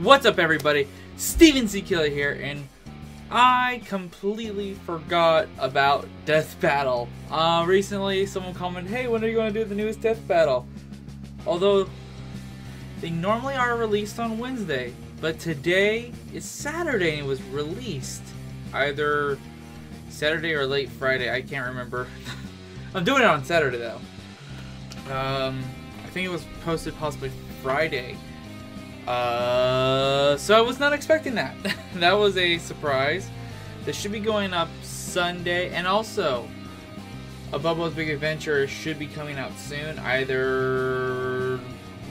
What's up, everybody? Steven C. Killer here, and I completely forgot about Death Battle. Recently, someone commented, hey, when are you going to do the newest Death Battle? Although, they normally are released on Wednesday, but today is Saturday and it was released. Either Saturday or late Friday, I can't remember. I'm doing it on Saturday, though. I think it was posted possibly Friday. So I was not expecting that. That was a surprise. This should be going up Sunday, and also a Bubba's Big Adventure should be coming out soon, either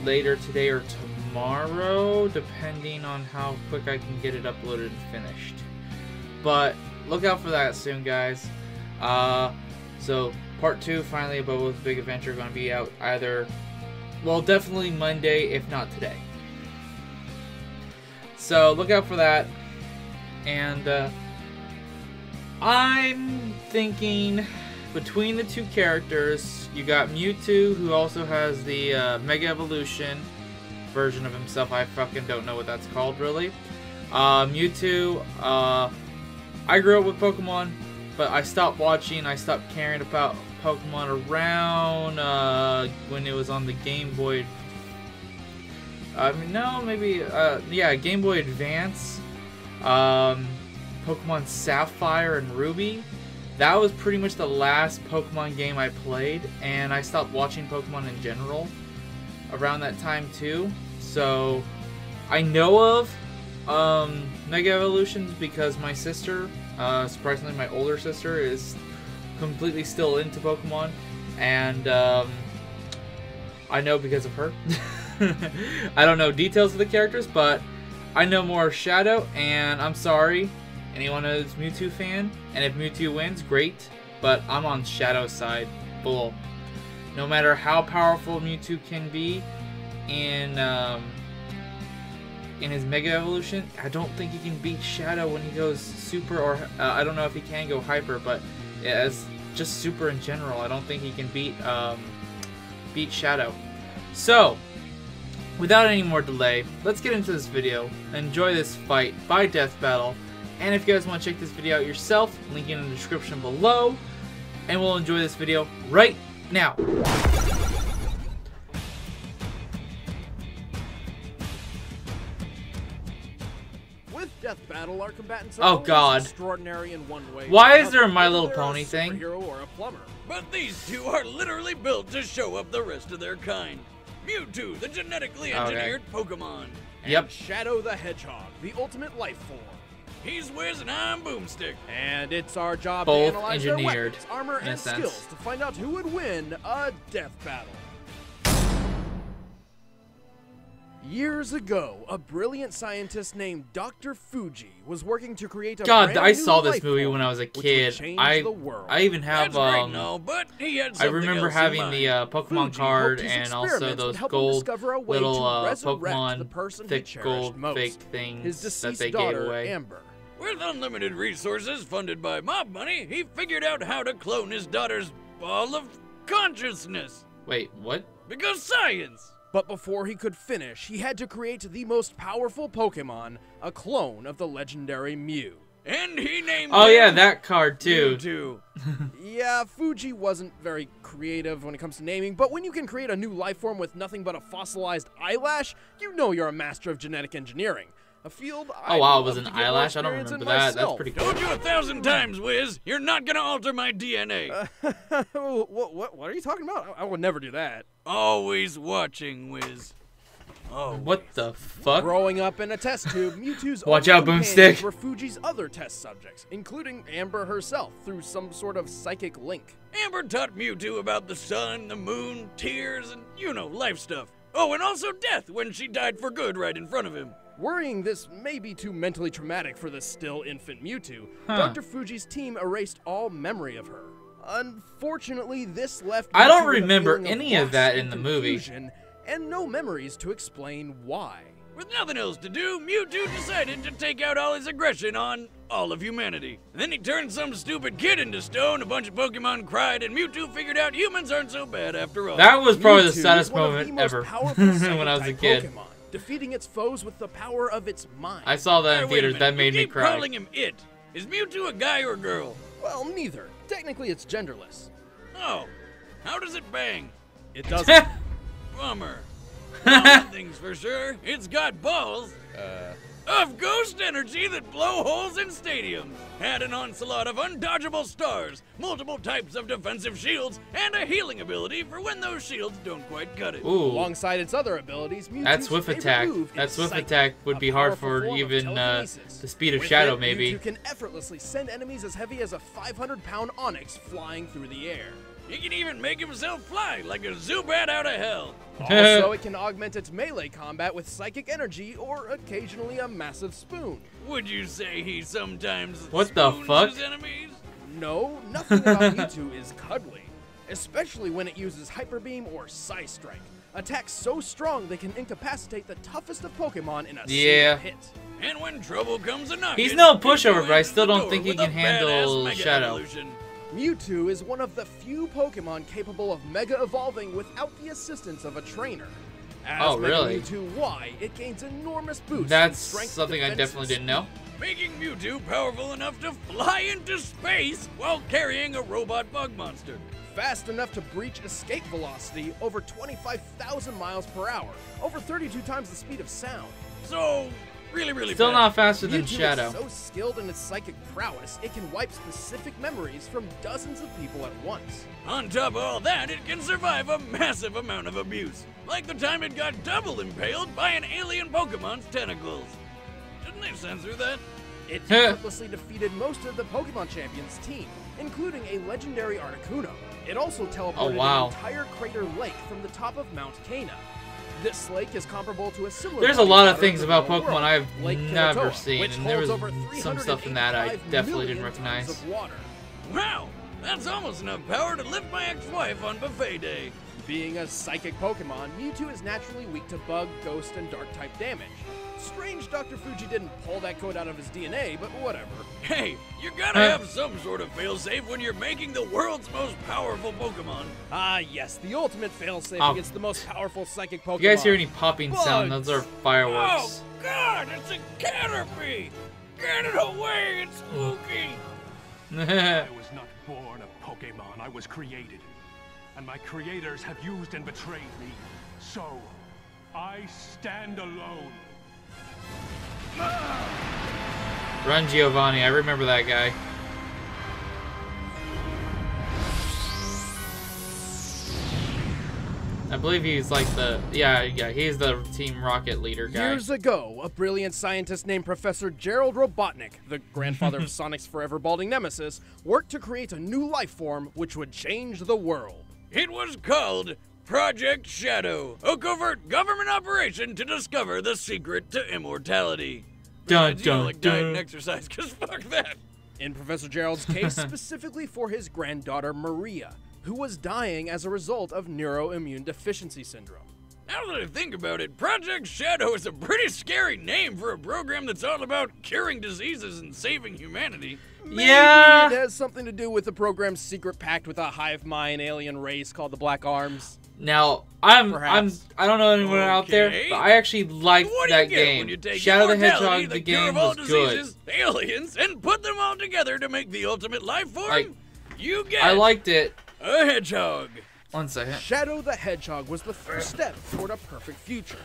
later today or tomorrow, depending on how quick I can get it uploaded and finished. But look out for that soon, guys. So part 2, finally, of Bubba's Big Adventure, going to be out either, well, definitely Monday, if not today. So look out for that. And I'm thinking between the two characters, you got Mewtwo, who also has the Mega Evolution version of himself. I fucking don't know what that's called, really. Mewtwo, I grew up with Pokemon, but I stopped watching, I stopped caring about Pokemon around when it was on the Game Boy. No, maybe, yeah, Game Boy Advance, Pokemon Sapphire and Ruby. That was pretty much the last Pokemon game I played, and I stopped watching Pokemon in general around that time too. So, I know of Mega Evolutions because my sister, surprisingly my older sister, is completely still into Pokemon, and I know because of her. I don't know details of the characters, but I know more of Shadow, and I'm sorry, anyone who's Mewtwo fan, and if Mewtwo wins, great, but I'm on Shadow's side. Bull. No matter how powerful Mewtwo can be in his Mega Evolution, I don't think he can beat Shadow when he goes Super, or I don't know if he can go Hyper, but as just Super in general, I don't think he can beat Shadow. So, without any more delay, let's get into this video. Enjoy this fight by Death Battle. And if you guys want to check this video out yourself, link in the description below. And we'll enjoy this video right now. With Death Battle, our combatants Oh are God. extraordinary in one way. Why is there a My Little Pony thing? Superhero or a plumber. But these two are literally built to show up the rest of their kind. Mewtwo, the genetically engineered Pokemon. Yep. And Shadow the Hedgehog, the ultimate life form. He's Wiz and I'm Boomstick. And it's our job Both to analyze engineered, their weapons, armor, in a and sense. skills to find out who would win a death battle. Years ago, a brilliant scientist named Dr. Fuji was working to create a God, brand I new saw this life movie form when I was a which would kid. change I the world. even have That's great and all, but he had I something remember else having in the mind. Pokemon Fuji card hoped his and also experiments would those help him gold discover a way little to resurrect the Pokemon person he thick cherished gold most, fake his things that deceased they daughter, gave away. Amber. With unlimited resources funded by mob money, he figured out how to clone his daughter's ball of consciousness. Wait, what? Because science! But before he could finish, he had to create the most powerful Pokemon, a clone of the legendary Mew. And he named Oh him yeah, that card too. Mewtwo. Yeah, Fuji wasn't very creative when it comes to naming, but when you can create a new life form with nothing but a fossilized eyelash, you know you're a master of genetic engineering. A field Oh wow, it was an eyelash? I don't remember that. That's pretty cool. Told you 1,000 times, Wiz. You're not gonna alter my DNA. What are you talking about? I would never do that. Always watching, Wiz. Oh, What the fuck? Growing up in a test tube, Mewtwo's Watch only out, companions Boomstick. were Fuji's other test subjects, including Amber herself, through some sort of psychic link. Amber taught Mewtwo about the sun, the moon, tears, and, you know, life stuff. Oh, and also death when she died for good right in front of him. Worrying this may be too mentally traumatic for the still infant Mewtwo, Huh. Dr. Fuji's team erased all memory of her. Unfortunately, this left I don't Mewtwo with a remember feeling of any of loss that and in the movie. confusion, and no memories to explain why. With nothing else to do, Mewtwo decided to take out all his aggression on all of humanity. Then he turned some stupid kid into stone, a bunch of Pokemon cried, and Mewtwo figured out humans aren't so bad after all. That was probably the Mewtwo saddest is one of moment the most ever powerful when I was a psychic-type kid. Pokemon, defeating its foes with the power of its mind. I saw that Hey, in wait a theaters. minute. That made you me keep cry. calling him it. Is Mewtwo a guy or a girl? Well, neither. Technically, it's genderless. Oh, how does it bang? It doesn't. Bummer. One thing's for sure, it's got balls of ghost energy that blow holes in stadiums, had an onslaught of undodgeable stars, multiple types of defensive shields, and a healing ability for when those shields don't quite cut it. Ooh, Alongside its other abilities, Mewtwo's that Swift favorite attack. move That is Swift Psychic, attack would a be hard powerful for form of even telekinesis. the speed of With Shadow, it, maybe. Mewtwo can effortlessly send enemies as heavy as a 500-pound Onix flying through the air. He can even make himself fly like a Zubat out of hell. Also, it can augment its melee combat with psychic energy or occasionally a massive spoon. Would you say he sometimes What the spoons fuck? his enemies? No, nothing about Mewtwo is cuddly, especially when it uses Hyper Beam or Psy Strike. Attacks so strong they can incapacitate the toughest of Pokemon in a Yeah. single hit. And when trouble comes a knocking, He's no Mewtwo pushover, but I answers still the don't door think he with can a handle badass Mega Shadow. Evolution. Mewtwo is one of the few Pokemon capable of Mega Evolving without the assistance of a trainer. As Oh, Mega really? Mewtwo Y, it gains enormous boosts in That's strength, something I defense, definitely didn't know. Making Mewtwo powerful enough to fly into space while carrying a robot bug monster. fast enough to breach escape velocity over 25,000 miles per hour, over 32 times the speed of sound. So, really Still fast. not faster than Mewtwo Shadow. is so skilled in its psychic prowess, it can wipe specific memories from dozens of people at once. On top of all that, it can survive a massive amount of abuse. Like the time it got double impaled by an alien Pokemon's tentacles. Didn't they censor that? It effortlessly defeated most of the Pokemon Champions team, including a legendary Articuno. It also teleported wow. an entire crater lake from the top of Mount Cana. This lake is comparable to a similar There's a body lot water of things in the about real Pokemon world, I've Lake never Kinetoa, seen, which and there holds was over some stuff in that I 385 definitely didn't million recognize. tons of water. Wow, that's almost enough power to lift my ex-wife on buffet day. Being a psychic Pokemon, Mewtwo is naturally weak to bug, ghost, and dark type damage. Strange Dr. Fuji didn't pull that code out of his DNA, but whatever. Hey, you gotta have some sort of failsafe when you're making the world's most powerful Pokemon. Ah, yes, the ultimate failsafe Oh. against the most powerful psychic Pokemon. You guys hear any popping sound? Those are Oh, fireworks. God, it's a Caterpie! Get it away, it's spooky! I was not born a Pokemon, I was created. And my creators have used and betrayed me. So, I stand alone. Run, Giovanni. I remember that guy. I believe he's like the he's the Team Rocket leader guy. Years ago, a brilliant scientist named Professor Gerald Robotnik, the grandfather of Sonic's forever balding nemesis, worked to create a new life form which would change the world. It was called Project Shadow, a covert government operation to discover the secret to immortality. Dun, Besides, you know, dun, like diet dun. and exercise, cause fuck that. In Professor Gerald's case, specifically for his granddaughter Maria, who was dying as a result of neuroimmune deficiency syndrome. Now that I think about it, Project Shadow is a pretty scary name for a program that's all about curing diseases and saving humanity. Yeah. Maybe it has something to do with the program's secret pact with a hive mind alien race called the Black Arms. Now, I Perhaps. don't know anyone out there, Okay. but I actually liked What do you that get when you game. take Shadow the immortality, Hedgehog, the cure game of all was good. diseases, aliens, and put them all together to make the ultimate life form? Like, You get I liked it. a hedgehog. One second. Shadow the Hedgehog was the first step toward a perfect future.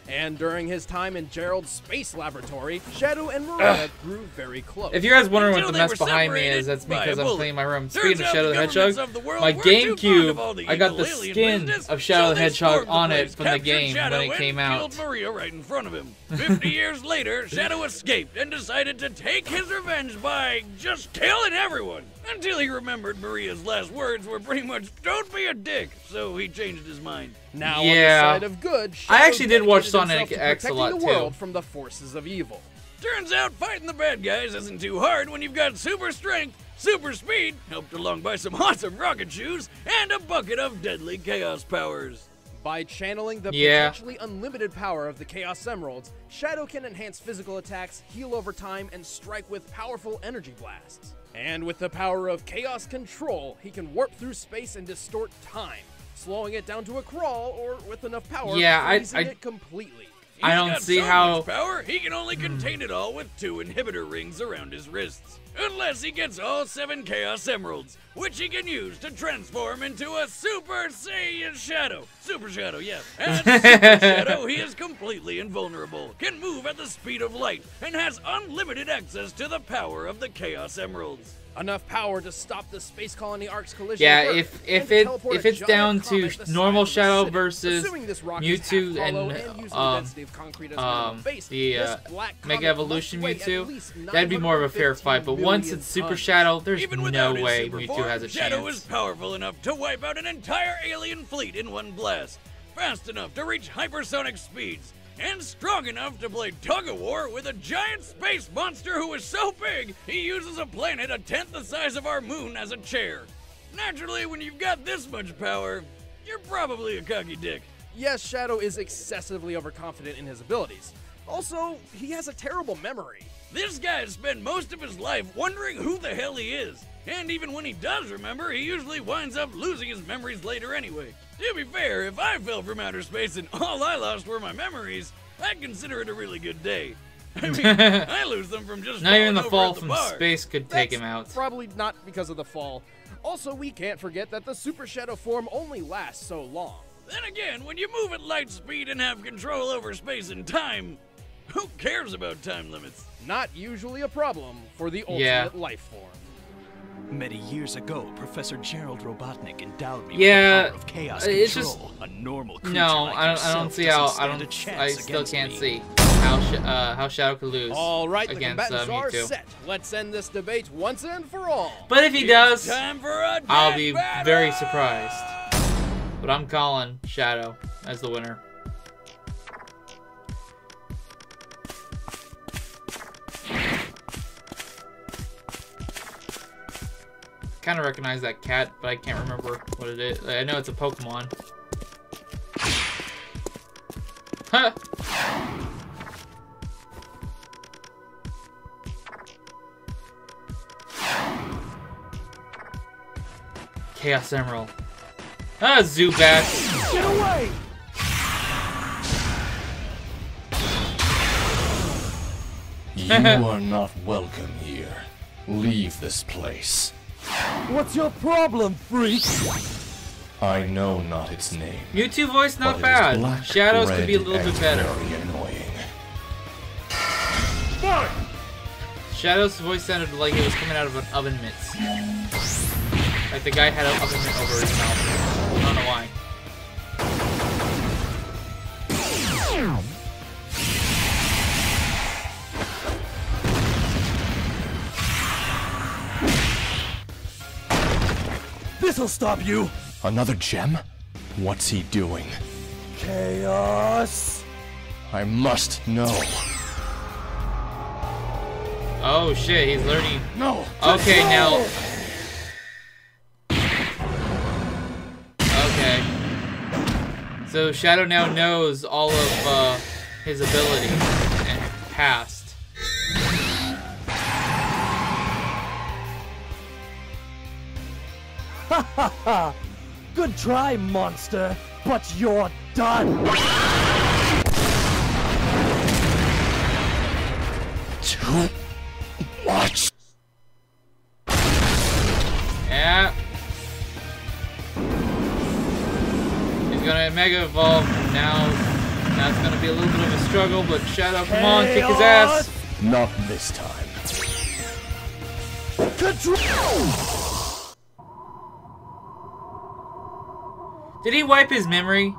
And during his time in Gerald's space laboratory, Shadow and Maria grew very close. If you guys wondering what Until the they mess were behind me separated is, that's by a because I'm bullet. cleaning my room. Turns Speaking of out Shadow the the Hedgehog, governments of the world my weren't too fond of all GameCube, the I got the evil alien skin business, of Shadow so the they Hedgehog stormed the on it place, from the captured game Shadow, when it and came out. killed Maria right in front of him. 50 years later, Shadow escaped and decided to take his revenge by just killing everyone. Until he remembered Maria's last words were pretty much, "Don't be a dick," so he changed his mind. Now Yeah. on the side of good, Shadow I actually did watch dedicated Sonic himself to X a protecting lot, the too. world from the forces of evil. Turns out fighting the bad guys isn't too hard when you've got super strength, super speed, helped along by some awesome rocket shoes, and a bucket of deadly chaos powers. By channeling the Yeah. potentially unlimited power of the Chaos Emeralds, Shadow can enhance physical attacks, heal over time, and strike with powerful energy blasts. And with the power of Chaos Control, he can warp through space and distort time, slowing it down to a crawl, or with enough power, Yeah, freezing I it completely. I don't got see so how. much power, he can only contain it all with 2 inhibitor rings around his wrists. Unless he gets all 7 Chaos Emeralds, which he can use to transform into a Super Saiyan Shadow. Super Shadow, yeah. As Super Shadow, he is completely invulnerable, can move at the speed of light, and has unlimited access to the power of the Chaos Emeralds. Enough power to stop the Space Colony Ark's collision. Yeah, with Earth, if and to teleport if a it's giant down to comet the normal size of a Shadow city. versus Assuming this rock is Mewtwo half hollow and using the density of concrete as minimum base, the this black comet Mega Evolution must weigh at Mewtwo, least that'd be more of a fair 915 fight. But once million it's Super tons. Shadow, there's Even no without his way super Mewtwo form, has a Shadow is chance. powerful enough to wipe out an entire alien fleet in one blast, fast enough to reach hypersonic speeds, and strong enough to play tug-of-war with a giant space monster who is so big he uses a planet 1/10 the size of our moon as a chair. Naturally, when you've got this much power, you're probably a cocky dick. Yes, Shadow is excessively overconfident in his abilities. Also, he has a terrible memory. This guy has spent most of his life wondering who the hell he is. And even when he does remember, he usually winds up losing his memories later anyway. To be fair, if I fell from outer space and all I lost were my memories, I'd consider it a really good day. I mean, I lose them from just Not even the falling fall over at the from bar. space could take That's him out. Probably not because of the fall. Also, we can't forget that the Super Shadow form only lasts so long. Then again, when you move at light speed and have control over space and time, who cares about time limits? Not usually a problem for the ultimate Yeah. life form. Many years ago, Professor Gerald Robotnik endowed me Yeah, with the power of chaos it's control. A normal creature No, like I don't yourself see how. doesn't I stand a don't. chance I still against can't me. see how Shadow could lose All right, the against combatants are Mewtwo. set. Let's end this debate once and for all. But if he does, Time for a I'll death be battle! very surprised. But I'm calling Shadow as the winner. Kind of recognize that cat, but I can't remember what it is. I know it's a Pokemon. Huh. Chaos Emerald. Ah, Zubat. Get away! You are not welcome here. Leave this place. What's your problem, freak? I know not its name. Mewtwo voice not but it is bad. black, Shadows could red, be a little bit and better. Very annoying. Shadow's voice sounded like it was coming out of an oven mitt. Like the guy had an oven mitt over his mouth. I don't know why. This'll stop you! Another gem? What's he doing? Chaos! I must know. Oh shit, he's learning. No! Okay, now. Okay. So Shadow now knows all of his abilities and past. Good try, monster, but you're done! Too much. Yeah. He's gonna Mega Evolve now. Now it's gonna be a little bit of a struggle, but Shadow, come on, kick his ass. Not this time. Control! Did he wipe his memory?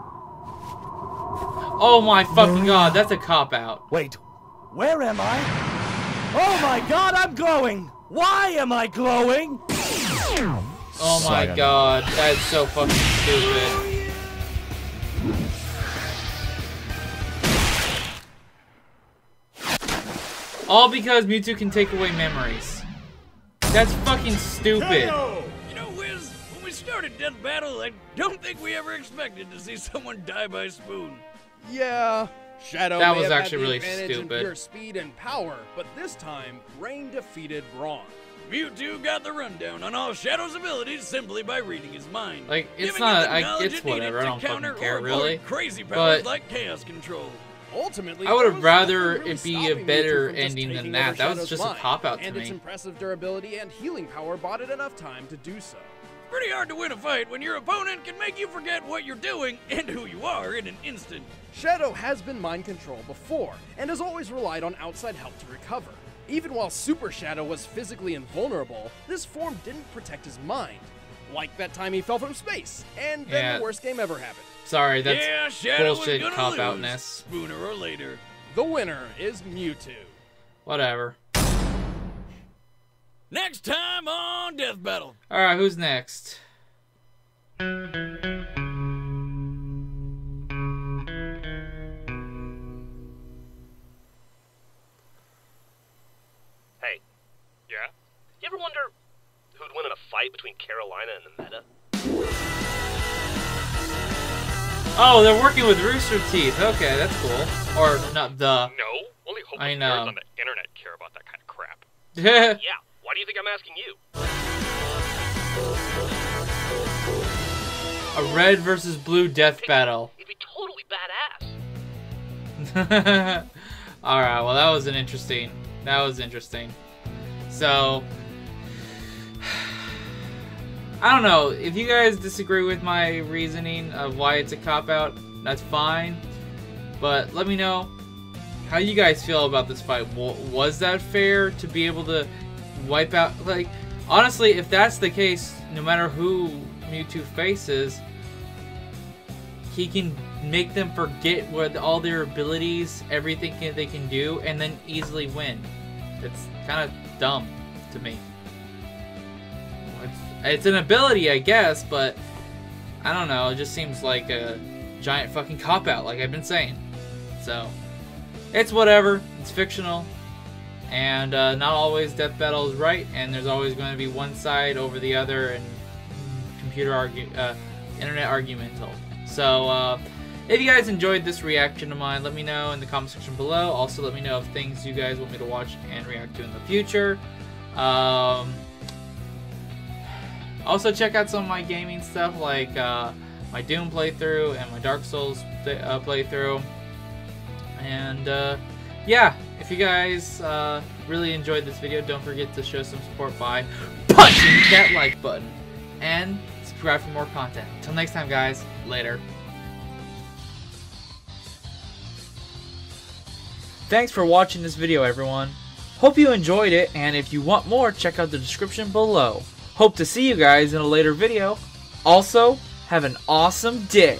Oh my fucking god, that's a cop-out. Wait, where am I? Oh my god, I'm glowing! Why am I glowing? Oh my Sayonara. god, that's so fucking stupid. All because Mewtwo can take away memories. That's fucking stupid. You know, Wiz, when we started Death Battle, I don't think we ever expected to see someone die by spoon. Yeah, Shadow That may was have actually had the really advantage in stupid. pure speed and power, but this time, Rain defeated Brawn. Mewtwo got the rundown on all Shadow's abilities simply by reading his mind. Like, it's giving not- it the I- knowledge it's it needed whatever, I to don't fucking counter care, or avoid really. Crazy powers But- like Chaos Control. Ultimately, I would there have was rather nothing really it be a stopping Mewtwo better from just ending than taking that. over That was Shadow's just a mind, cop-out to and its me. impressive durability and healing power bought it enough time to do so. Pretty hard to win a fight when your opponent can make you forget what you're doing and who you are in an instant. Shadow has been mind controlled before, and has always relied on outside help to recover. Even while Super Shadow was physically invulnerable, this form didn't protect his mind. Like that time he fell from space, and then Yeah. the worst game ever happened. Sorry, that's Yeah, Shadow bullshit was gonna cop-outness. lose, sooner or later. The winner is Mewtwo. Whatever. Next time on Death Battle. Alright, who's next? Hey, yeah? You ever wonder who'd win in a fight between Carolina and the Meta? Oh, they're working with Rooster Teeth. Okay, that's cool. Or, not the... No, only hopeless I nerds know. on the internet care about that kind of crap. Yeah, why do you think I'm asking you? A red versus blue death battle. It'd be totally badass. Alright, well that was interesting. So, I don't know. If you guys disagree with my reasoning of why it's a cop-out, that's fine. But let me know how you guys feel about this fight. Was that fair to be able to wipe out... Like, honestly, if that's the case, no matter who Mewtwo faces, he can make them forget what all their abilities, everything they can do, and then easily win. It's kind of dumb to me. It's an ability, I guess, but I don't know. It just seems like a giant fucking cop-out, like I've been saying. So, it's whatever. It's fictional. And not always Death Battle is right, and there's always going to be one side over the other, and internet argumental. So, if you guys enjoyed this reaction of mine, let me know in the comment section below. Also, let me know of things you guys want me to watch and react to in the future. Also, check out some of my gaming stuff, like my Doom playthrough and my Dark Souls playthrough. And, yeah, if you guys really enjoyed this video, don't forget to show some support by punching that like button. And subscribe for more content. Until next time, guys. Later. Thanks for watching this video, everyone. Hope you enjoyed it, and if you want more, check out the description below. Hope to see you guys in a later video. Also, have an awesome day.